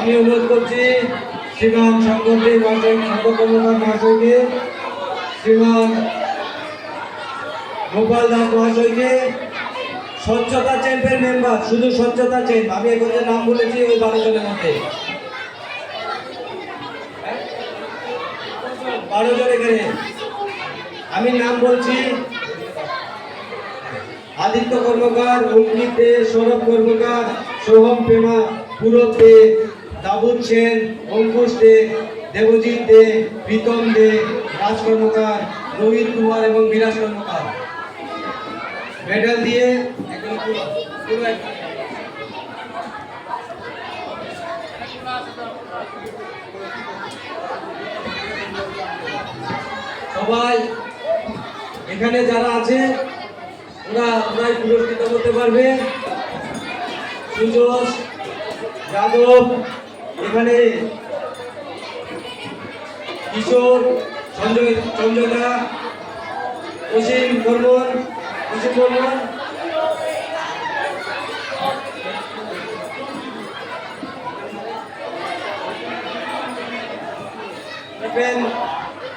আমি অনুরোধ করছি শ্রীমান শঙ্করদেব মহাশয়, শঙ্কর কর্মকার মহাশয়কে, শ্রীমান গোপাল দাস মহাশয়কে, স্বচ্ছতা চেম্পের মেম্বার, শুধু স্বচ্ছতা চেম্প, আমি এখন যে নাম বলেছি ওই 12 জনের মধ্যে 12 জন এখানে আমি নাম বলছি: আদিত্য কর্মকার, অঙ্কিত দে, সৌরভ কর্মকার, সোহম পেমা, পুরব দে, দাবুদ সেন, অঙ্কুশ দে, দেবজিৎ দে, প্রীতম দে, রাজ কর্মকার, রোহিত কুমার এবং বিরাজ কর্মকার। মেডেল দিয়ে একদম পুরো সবাই এখানে যারা আছে ওরাই পুরস্কৃত করতে পারবে। সুজস যাদব, এখানে কিশোর, সঞ্জয় দা, অসীম বর্মন,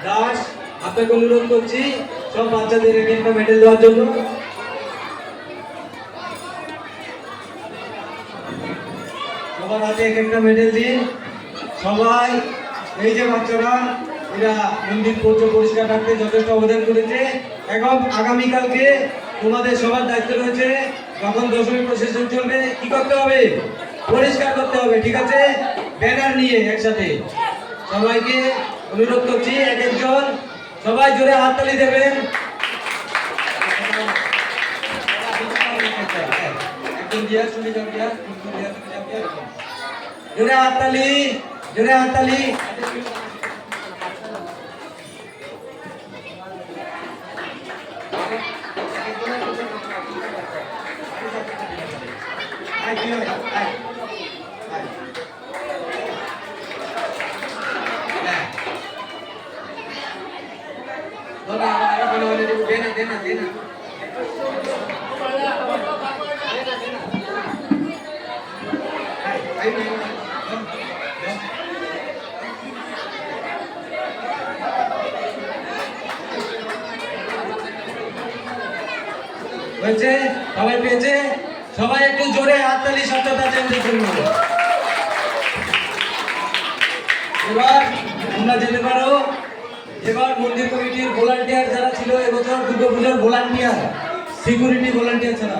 দাস, আপনাকে অনুরোধ করছি সব বাচ্চাদের একটা মেডেল দেওয়ার জন্য। সবার হাতে একটা মেডেল দিন সবাই। এই যে বাচ্চারা, এরা মন্দির পরিষ্কার রাখতে যথেষ্ট অবদান করেছে এবং আগামীকালকে তোমাদের সবার দায়িত্ব রয়েছে, যখন দশমী প্রসেশন চলবে কি করতে হবে? পরিষ্কার করতে হবে, ঠিক আছে? ব্যানার নিয়ে একসাথে সবাইকে অনুরোধ করছি, এক একজন সবাই জোরে হাততালি দেবেন। জোরে হাততালি, জোরে হাততালি। হয়েছে? সবাই পেয়েছে? সবাই একটু জোরে হাততালি স্বচ্ছতা চেঞ্জের জন্য। এবার তোমরা যেতে পারো। এবার মন্দির কমিটির ভলান্টিয়ার যারা ছিল এবছর দুর্গাপূজার ভলান্টিয়ার, সিকিউরিটি ভলান্টিয়ার ছাড়া